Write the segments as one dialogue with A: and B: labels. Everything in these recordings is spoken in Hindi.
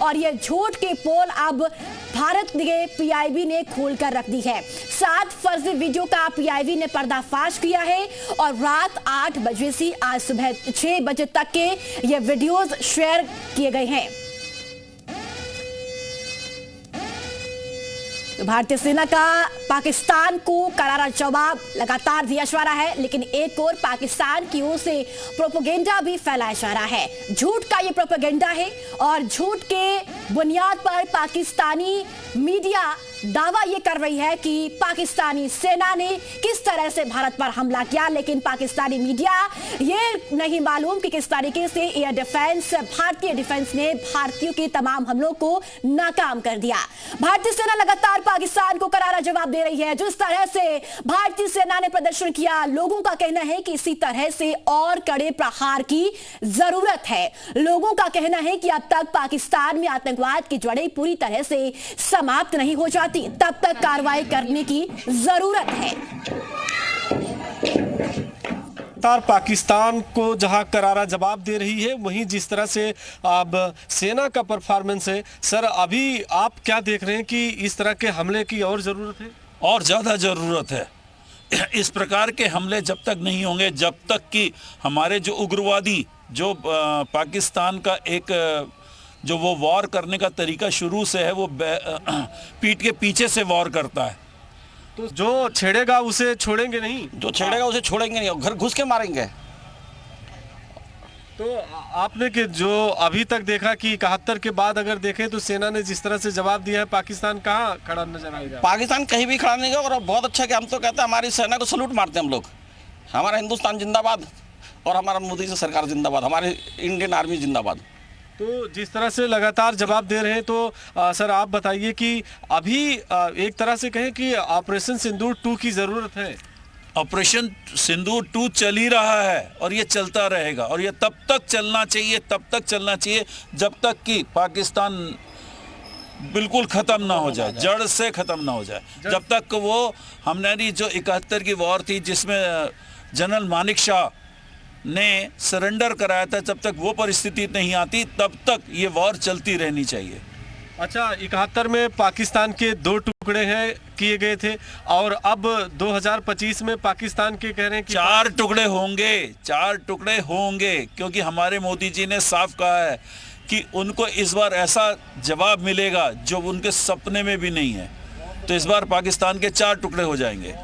A: और ये झूठ की पोल अब भारत के पीआईबी ने खोलकर रख दी है। 7 फर्जी वीडियो का पीआईबी ने पर्दाफाश किया है और रात 8 बजे से आज सुबह 6 बजे तक के ये वीडियोस शेयर किए गए हैं। भारतीय सेना का पाकिस्तान को करारा जवाब लगातार दिया जा रहा है, लेकिन एक और पाकिस्तान की ओर से प्रोपेगेंडा भी फैलाया जा रहा है। झूठ का ये प्रोपेगेंडा है और झूठ के बुनियाद पर पाकिस्तानी मीडिया दावा ये कर रही है कि पाकिस्तानी सेना ने किस तरह से भारत पर हमला किया, लेकिन पाकिस्तानी मीडिया ये नहीं मालूम कि किस तरीके से एयर डिफेंस, भारतीय डिफेंस ने भारतीयों के तमाम हमलों को नाकाम कर दिया। भारतीय सेना लगातार पाकिस्तान को करारा जवाब दे रही है। जिस तरह से भारतीय सेना ने प्रदर्शन किया, लोगों का कहना है कि इसी तरह से और कड़े प्रहार की जरूरत है। लोगों का कहना है कि अब तक पाकिस्तान में आतंकवाद की जड़ें पूरी तरह से समाप्त नहीं हो जाती, तब तक कार्रवाई करने की जरूरत है।
B: पाकिस्तान को जहां करारा जवाब दे रही है, वहीं जिस तरह से अब सेना का परफॉर्मेंस है, सर अभी आप क्या देख रहे हैं कि इस तरह के हमले की और जरूरत है? और ज्यादा जरूरत है।
C: इस प्रकार के हमले जब तक नहीं होंगे, जब तक कि हमारे जो उग्रवादी, जो पाकिस्तान का एक जो वो वॉर करने का तरीका शुरू से है, वो पीठ के पीछे से वॉर करता है।
B: तो जो छेड़ेगा उसे छोड़ेंगे नहीं,
D: जो छेड़ेगा उसे छोड़ेंगे नहीं, घर घुस के मारेंगे।
B: तो आपने कि जो अभी तक देखा कि 71 के बाद अगर देखें तो सेना ने जिस तरह से जवाब दिया है, पाकिस्तान कहाँ खड़ा नजर आएगा?
D: पाकिस्तान कहीं भी खड़ा नहीं होगा। और बहुत अच्छा कि हम तो कहते हैं हमारी सेना को सलूट मारते हैं हम लोग। हमारा हिंदुस्तान जिंदाबाद और हमारा मोदी से सरकार जिंदाबाद, हमारी इंडियन आर्मी जिंदाबाद।
B: तो जिस तरह से लगातार जवाब दे रहे हैं, तो सर आप बताइए कि अभी एक तरह से कहें कि ऑपरेशन सिंदूर 2 की ज़रूरत है।
C: ऑपरेशन सिंदूर 2 चल ही रहा है और ये चलता रहेगा, और ये तब तक चलना चाहिए जब तक कि पाकिस्तान बिल्कुल ख़त्म ना हो जाए, जड़ से ख़त्म ना हो जाए। जब तक वो हमने जो 71 की वॉर थी, जिसमें जनरल मानिक शाह ने सरेंडर कराया था, जब तक वो परिस्थिति नहीं आती तब तक ये वॉर चलती रहनी चाहिए।
B: अच्छा, 71 में पाकिस्तान के 2 टुकड़े हैं किए गए थे और अब 2025 में पाकिस्तान के कह रहे हैं कि
C: 4 टुकड़े होंगे, क्योंकि हमारे मोदी जी ने साफ कहा है कि उनको इस बार ऐसा जवाब मिलेगा जो उनके सपने में भी नहीं है। तो इस बार पाकिस्तान के 4 टुकड़े हो जाएंगे।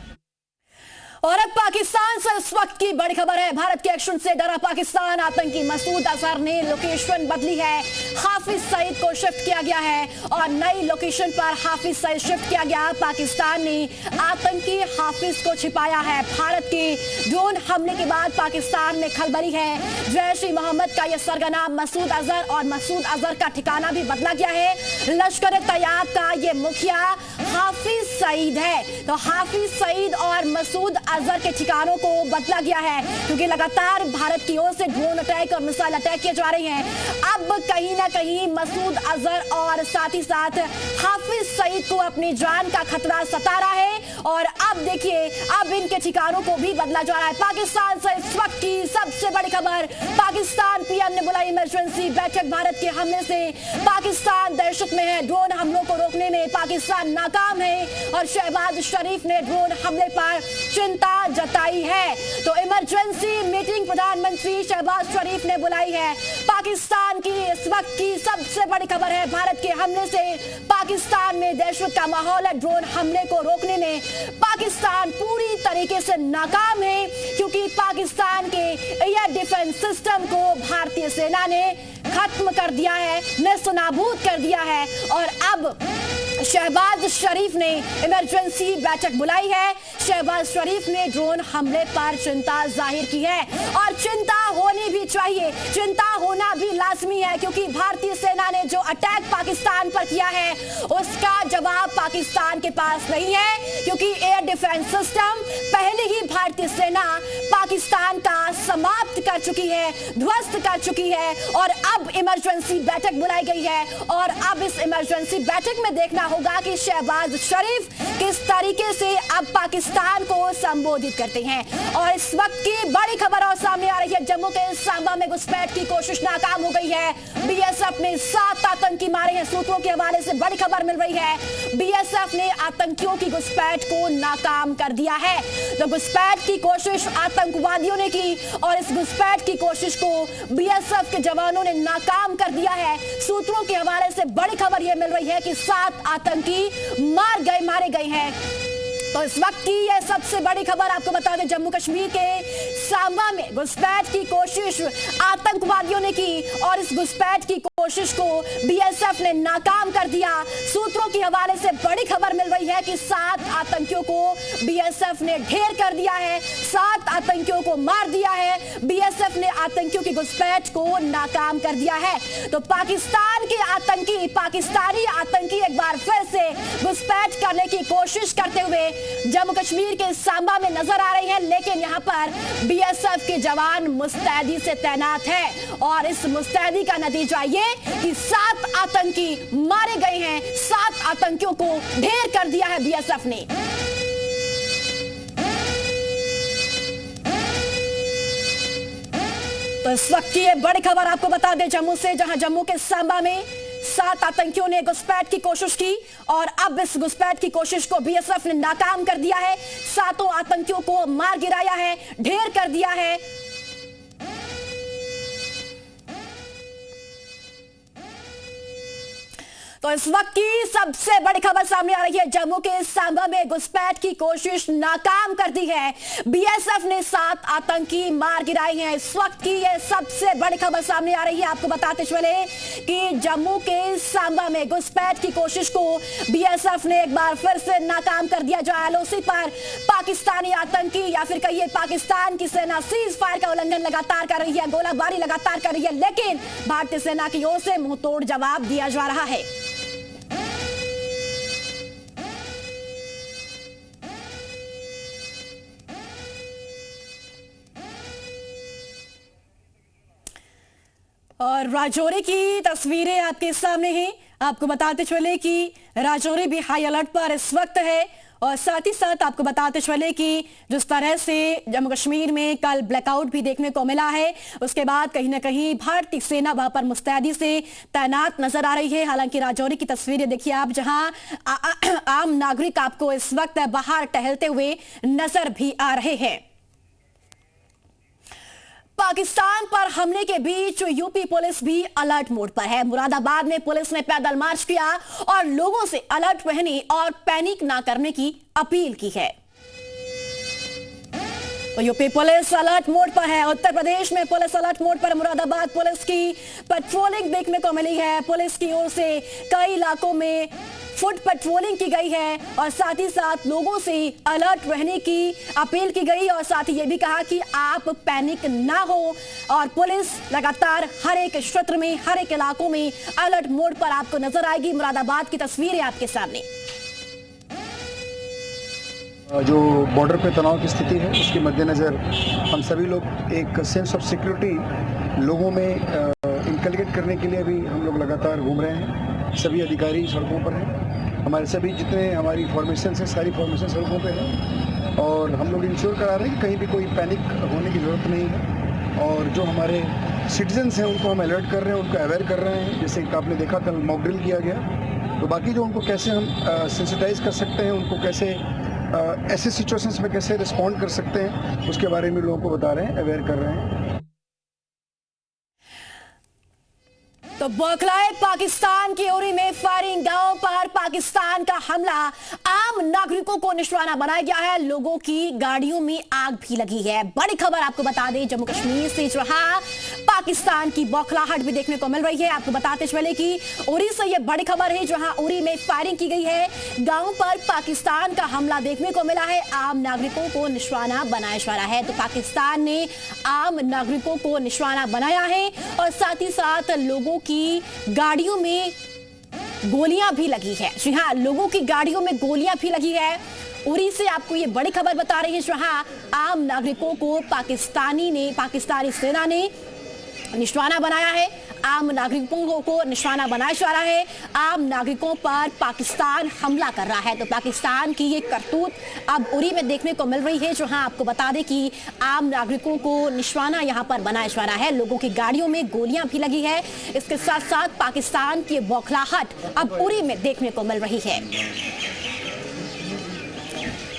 A: और अब पाकिस्तान से इस वक्त की बड़ी खबर है। भारत के एक्शन से डरा पाकिस्तान। आतंकी मसूद अजहर ने लोकेशन बदली है। हाफिज सईद को शिफ्ट किया गया है और नई लोकेशन पर हाफिज सईद शिफ्ट किया गया। पाकिस्तान ने आतंकी हाफिज को छिपाया है। भारत के ड्रोन हमले के बाद पाकिस्तान में खलबली है। जैश-ए-मोहम्मद का यह सरगना मसूद अजहर और मसूद अजहर का ठिकाना भी बदला गया है। लश्कर-ए-तैयबा का यह मुखिया हाफिज सईद है। तो हाफिज सईद और मसूद अजहर के ठिकानों को बदला गया है, क्योंकि लगातार भारत की ओर से ड्रोन अटैक और मिसाइल अटैक किए जा रहे हैं। अब कहीं ना कहीं मसूद अजहर और साथ ही साथ हाफिज सईद को अपनी जान का खतरा सता रहा है। और अब देखिए, अब इनके ठिकानों को भी बदला जा रहा है। पाकिस्तान से इस वक्त की सबसे बड़ी खबर। पाकिस्तान पीएम ने बुलाई इमरजेंसी बैठक। भारत के हमले से पाकिस्तान दहशत में है। ड्रोन हमलों को रोकने में पाकिस्तान नाकाम है और शहबाज शरीफ ने ड्रोन हमले पर चिंता जताई है। तो इमरजेंसी मीटिंग प्रधानमंत्री शहबाज शरीफ ने बुलाई है। पाकिस्तान की इस वक्त की सबसे बड़ी खबर है। भारत के हमले से पाकिस्तान में दहशत का माहौल है। ड्रोन हमले को रोकने में पाकिस्तान पूरी तरीके से नाकाम है, क्योंकि पाकिस्तान के एयर डिफेंस सिस्टम को भारतीय सेना ने खत्म कर दिया है, नेस्तनाबूद कर दिया है। और अब शहबाज शरीफ ने इमरजेंसी बैठक बुलाई है। शहबाज शरीफ ने ड्रोन हमले पर चिंता जाहिर की है और चिंता होनी भी चाहिए, चिंता होना भी लाजमी है, क्योंकि भारतीय सेना ने जो अटैक पाकिस्तान पर किया है उसका जवाब पाकिस्तान के पास नहीं है, क्योंकि एयर डिफेंस सिस्टम पहले ही भारतीय सेना पाकिस्तान का समाप्त कर चुकी है, ध्वस्त कर चुकी है। और अब इमरजेंसी बैठक बुलाई गई है और अब इस इमरजेंसी बैठक में देखना होगा कि शहबाज शरीफ किस तरीके से अब पाकिस्तान को संबोधित करते हैं। और इस वक्त की बड़ी खबर और सामने आ रही है। जम्मू के सांबा में घुसपैठ की कोशिश कोशिश नाकाम हो गई है। बीएसएफ ने 7 आतंकी मारे हैं। सूत्रों के हवाले से बड़ी खबर मिल रही है, बीएसएफ ने आतंकियों की घुसपैठ को नाकाम कर दिया है। तो घुसपैठ की कोशिश आतंकवादियों ने की और इस घुसपैठ की कोशिश को बीएसएफ के जवानों ने नाकाम कर दिया है। सूत्रों के हवाले से बड़ी खबर यह मिल रही है कि 7 आतंकी मारे गए हैं। तो इस वक्त की यह सबसे बड़ी खबर आपको बता दें, जम्मू कश्मीर के सांबा में घुसपैठ की कोशिश आतंकवादियों ने की और इस घुसपैठ की कोशिश को बीएसएफ ने नाकाम कर दिया। सूत्रों के हवाले से बड़ी खबर मिल रही है कि 7 आतंकियों को बीएसएफ ने ढेर कर दिया है, 7 आतंकियों को मार दिया है। बीएसएफ ने आतंकियों की घुसपैठ को नाकाम कर दिया है। तो पाकिस्तान के आतंकी, पाकिस्तानी आतंकी एक बार फिर से घुसपैठ करने की कोशिश करते हुए जम्मू कश्मीर के सांबा में नजर आ रहे हैं, लेकिन यहां पर बीएसएफ के जवान मुस्तैदी से तैनात हैं और इस मुस्तैदी का नतीजा ये कि 7 आतंकी मारे गए हैं, 7 आतंकियों को ढेर कर दिया है बीएसएफ ने। तो इस वक्त की ये बड़ी खबर आपको बता दें जम्मू से, जहां जम्मू के सांबा में 7 आतंकियों ने घुसपैठ की कोशिश की और अब इस घुसपैठ की कोशिश को बीएसएफ ने नाकाम कर दिया है। 7 आतंकियों को मार गिराया है, ढेर कर दिया है। तो इस वक्त की सबसे बड़ी खबर सामने आ रही है, जम्मू के सांबा में घुसपैठ की कोशिश नाकाम कर दी है। बीएसएफ ने 7 आतंकी मार गिराए हैं। इस वक्त की यह सबसे बड़ी खबर सामने आ रही है। आपको बताते चले कि जम्मू के सांबा में घुसपैठ की कोशिश को बीएसएफ ने एक बार फिर से नाकाम कर दिया। जो एलओसी पर पाकिस्तानी आतंकी या फिर कहिए पाकिस्तान की सेना सीज फायर का उल्लंघन लगातार कर रही है, गोलाबारी लगातार कर रही है, लेकिन भारतीय सेना की ओर से मुंहतोड़ जवाब दिया जा रहा है। और राजौरी की तस्वीरें आपके सामने हैं। आपको बताते चले कि राजौरी भी हाई अलर्ट पर इस वक्त है और साथ ही साथ आपको बताते चले कि जिस तरह से जम्मू कश्मीर में कल ब्लैकआउट भी देखने को मिला है, उसके बाद कहीं ना कहीं भारतीय सेना वहां पर मुस्तैदी से तैनात नजर आ रही है। हालांकि राजौरी की तस्वीरें देखिए आप, जहां आम नागरिक आपको इस वक्त बाहर टहलते हुए नजर भी आ रहे हैं। पाकिस्तान पर हमले के बीच यूपी पुलिस भी अलर्ट मोड पर है। मुरादाबाद में पुलिस ने पैदल मार्च किया और लोगों से अलर्ट रहने और पैनिक ना करने की अपील की है। तो यूपी पुलिस अलर्ट मोड पर है, उत्तर प्रदेश में पुलिस अलर्ट मोड पर। मुरादाबाद पुलिस की पेट्रोलिंग देखने को मिली है। पुलिस की ओर से कई इलाकों में फुट पेट्रोलिंग की गई है और साथ ही साथ लोगों से अलर्ट रहने की अपील की गई और साथ ही ये भी कहा कि आप पैनिक ना हो और पुलिस लगातार हर एक क्षेत्र में, हर एक इलाकों में अलर्ट मोड पर आपको नजर आएगी। मुरादाबाद की तस्वीरें आपके सामने।
E: जो बॉर्डर पे तनाव की स्थिति है उसके मद्देनज़र हम सभी लोग एक सेंस ऑफ सिक्योरिटी लोगों में इनकलकेट करने के लिए भी हम लोग लगातार घूम रहे हैं। सभी अधिकारी सड़कों पर हैं, हमारे सभी जितने हमारी फॉर्मेशन है सारी फॉर्मेशन सड़कों पे है और हम लोग इंश्योर करा रहे हैं कि कहीं भी कोई पैनिक होने की ज़रूरत नहीं है। और जो हमारे सिटीजन्स हैं उनको हम अलर्ट कर रहे हैं, उनको अवेयर कर रहे हैं। जैसे कि आपने देखा कल मॉक ड्रिल किया गया, तो बाकी जो उनको कैसे हम सेंसिटाइज कर सकते हैं, उनको कैसे ऐसे सिचुएशंस में कैसे रिस्पॉन्ड कर सकते हैं, उसके बारे में लोगों को बता रहे हैं, अवेयर कर रहे हैं।
A: तो बौखलाए पाकिस्तान की उरी में फायरिंग, गांव पर पाकिस्तान का हमला, आम नागरिकों को निशाना बनाया गया है, लोगों की गाड़ियों में आग भी लगी है। बड़ी खबर आपको बता दें जम्मू कश्मीर से, जहां पाकिस्तान की बौखलाहट भी देखने को मिल रही है। आपको बताते चले कि उरी से यह बड़ी खबर है, जहां उरी में फायरिंग की गई है, गांव पर पाकिस्तान का हमला देखने को मिला है, आम नागरिकों को निशाना बनाया जा रहा है। तो पाकिस्तान ने आम नागरिकों को निशाना बनाया है और साथ ही साथ लोगों की गाड़ियों में गोलियां भी लगी है। जी हां, लोगों की गाड़ियों में गोलियां भी लगी है। उरी से आपको ये बड़ी खबर बता रही है, जहां आम नागरिकों को पाकिस्तानी सेना ने निशाना बनाया है। आम नागरिकों को निशाना बनाया जा रहा है। आम नागरिकों पर पाकिस्तान हमला कर रहा है। तो पाकिस्तान की ये करतूत अब उरी में देखने को मिल रही है, जहां आपको बता दें कि आम नागरिकों को निशाना यहां पर बनाया जा रहा है। लोगों की गाड़ियों में गोलियां भी लगी है। इसके साथ साथ पाकिस्तान की बौखलाहट अब उरी में देखने को मिल रही है।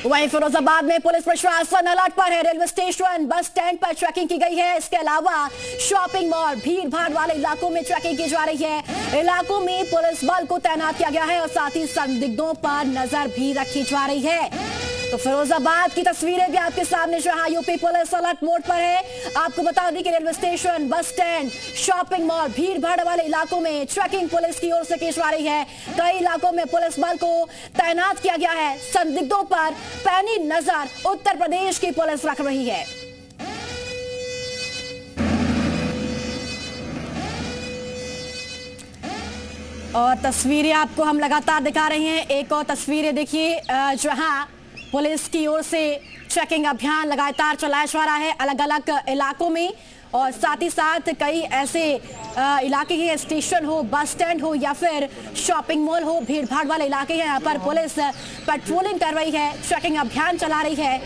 A: वहीं फिरोजाबाद में पुलिस प्रशासन अलर्ट पर है। रेलवे स्टेशन, बस स्टैंड पर चेकिंग की गई है। इसके अलावा शॉपिंग मॉल, भीड़ भाड़ वाले इलाकों में चेकिंग की जा रही है। इलाकों में पुलिस बल को तैनात किया गया है और साथ ही संदिग्धों पर नजर भी रखी जा रही है। तो फिरोजाबाद की तस्वीरें भी आपके सामने, जहां यूपी पुलिस अलर्ट मोड पर है। आपको बता दें कि railway station, bus stand, shopping mall, भीड़ भाड़ वाले इलाकों में चेकिंग पुलिस की ओर से की जा रही है। कई इलाकों में पुलिस बल को तैनात किया गया है। संदिग्धों पर पैनी नजर उत्तर प्रदेश की पुलिस रख रही है। और तस्वीरें आपको हम लगातार दिखा रहे हैं। एक और तस्वीरें देखिए, जहां पुलिस की ओर से चेकिंग अभियान लगातार चलाया जा रहा है अलग अलग इलाकों में। और साथ ही साथ कई ऐसे इलाके हैं, स्टेशन हो, बस स्टैंड हो या फिर शॉपिंग मॉल हो, भीड़ भाड़ वाले इलाके हैं, यहाँ पर पुलिस पेट्रोलिंग कर रही है, चेकिंग अभियान चला रही है।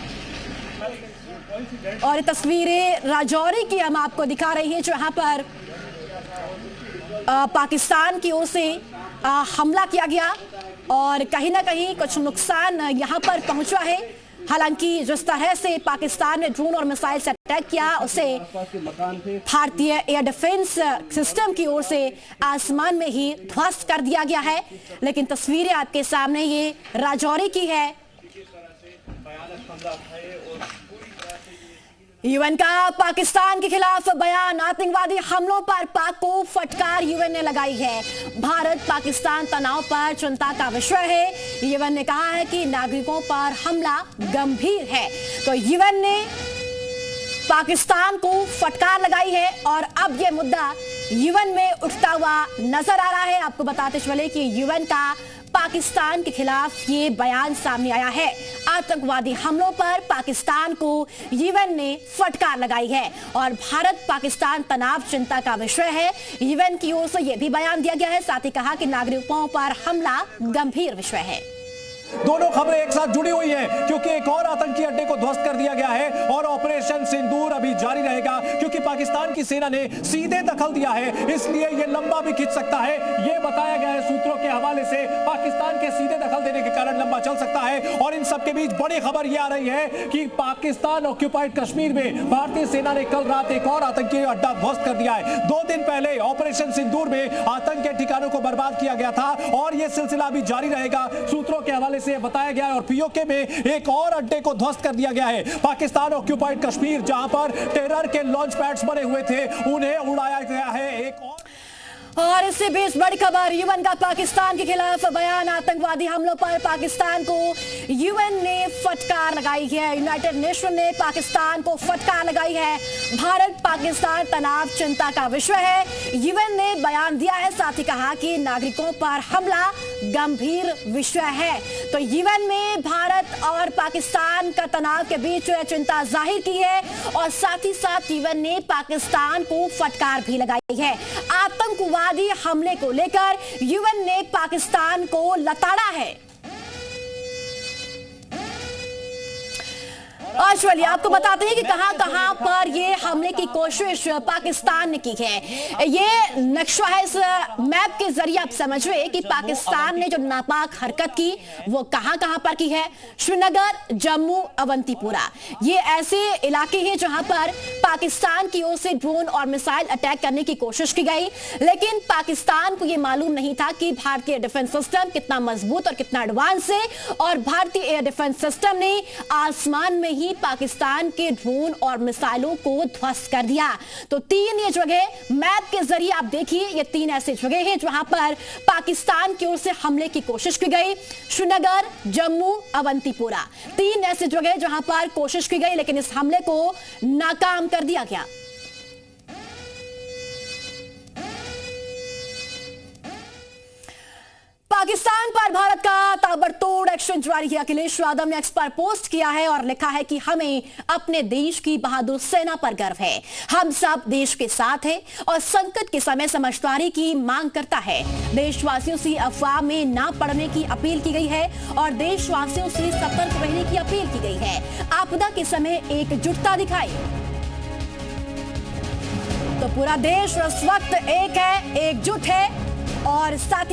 A: और ये तस्वीरें राजौरी की हम आपको दिखा रही हैं, जहां पर पाकिस्तान की ओर से हमला किया गया और कहीं ना कहीं कुछ नुकसान यहां पर पहुंचा है। हालांकि जिस तरह से पाकिस्तान ने ड्रोन और मिसाइल से अटैक किया, उसे भारतीय एयर डिफेंस सिस्टम की ओर से आसमान में ही ध्वस्त कर दिया गया है। लेकिन तस्वीरें आपके सामने ये राजौरी की है। यूएन का पाकिस्तान के खिलाफ बयान, आतंकवादी हमलों पर पाक को फटकार यूएन ने लगाई है। भारत पाकिस्तान तनाव पर चिंता का विषय है। यूएन ने कहा है कि नागरिकों पर हमला गंभीर है। तो यूएन ने पाकिस्तान को फटकार लगाई है और अब यह मुद्दा यूएन में उठता हुआ नजर आ रहा है। आपको बताते चले कि यूएन का पाकिस्तान के खिलाफ ये बयान सामने आया है। आतंकवादी हमलों पर पाकिस्तान को यूएन ने फटकार लगाई है और भारत पाकिस्तान तनाव चिंता का विषय है। यूएन की ओर से यह भी बयान दिया गया है। साथ ही कहा कि नागरिकों पर हमला गंभीर विषय है।
F: दोनों खबरें एक साथ जुड़ी हुई हैं क्योंकि एक और आतंकी अड्डे को ध्वस्त कर दिया गया है और ऑपरेशन सिंदूर अभी जारी रहेगा क्योंकि पाकिस्तान की सेना ने सीधे दखल दिया है, इसलिए यह लंबा भी खिंच सकता है। यह बताया गया है सूत्रों के हवाले से, पाकिस्तान के सीधे दखल देने के कारण लंबा चल सकता है। और इन सबके बीच बड़ी खबर यह आ रही है कि पाकिस्तान ऑक्यूपाइड कश्मीर में भारतीय सेना ने कल रात एक और आतंकी अड्डा ध्वस्त कर दिया है। 2 दिन पहले ऑपरेशन सिंदूर में आतंक के ठिकानों को बर्बाद किया गया था और यह सिलसिला भी जारी रहेगा। सूत्रों के हवाले से बताया गया है और पीओके में एक और अड्डे को ध्वस्त कर दिया गया है। पाकिस्तान ऑक्यूपाइड कश्मीर, जहां पर टेरर के लॉन्च पैड्स बने हुए थे, उन्हें उड़ाया गया है। एक
A: और इससे बीच बड़ी खबर, यूएन का पाकिस्तान के खिलाफ बयान, आतंकवादी हमलों पर पाकिस्तान को यूएन ने फटकार लगाई है। यूनाइटेड नेशन ने पाकिस्तान को फटकार लगाई है। भारत पाकिस्तान तनाव चिंता का विषय है। यूएन ने बयान दिया है, साथ ही कहा कि नागरिकों पर हमला गंभीर विषय है। तो यूएन में भारत और पाकिस्तान का तनाव के बीच चिंता जाहिर की है और साथ ही साथ यूएन ने पाकिस्तान को फटकार भी लगाई है। आतंकवादी हमले को लेकर यूएन ने पाकिस्तान को लताड़ा है। और चलिए आपको बताते हैं कि कहां पर ये हमले की कोशिश पाकिस्तान ने की है। ये नक्शा है, इस मैप के जरिए आप समझिए कि पाकिस्तान ने जो नापाक हरकत की वो कहां पर की है। श्रीनगर, जम्मू, अवंतीपुरा, ये ऐसे इलाके हैं जहां पर पाकिस्तान की ओर से ड्रोन और मिसाइल अटैक करने की कोशिश की गई, लेकिन पाकिस्तान को यह मालूम नहीं था कि भारतीय डिफेंस सिस्टम कितना मजबूत और कितना एडवांस है और भारतीय एयर डिफेंस सिस्टम ने आसमान में ही पाकिस्तान के ड्रोन और मिसाइलों को ध्वस्त कर दिया। तो 3 ये जगह मैप के जरिए आप देखिए, ये 3 ऐसी जगह हैं जहां पर पाकिस्तान की ओर से हमले की कोशिश की गई। श्रीनगर, जम्मू, अवंतीपुरा, 3 ऐसी जगह जहां पर कोशिश की गई, लेकिन इस हमले को नाकाम कर दिया गया। पाकिस्तान पर भारत का ताबड़तोड़ एक्शन जारी है। अखिलेश यादव ने एक्स पर पोस्ट किया है और लिखा है कि हमें अपने देश की बहादुर सेना पर गर्व है। हम सब देश के साथ हैं और संकट के समय समझदारी की मांग करता है। देशवासियों से अफवाह में ना पड़ने की अपील की गई है और देशवासियों से सतर्क रहने की अपील की गई है। आपदा के समय एकजुटता दिखाई। तो पूरा देश इस वक्त एक है, एकजुट है और साथ ही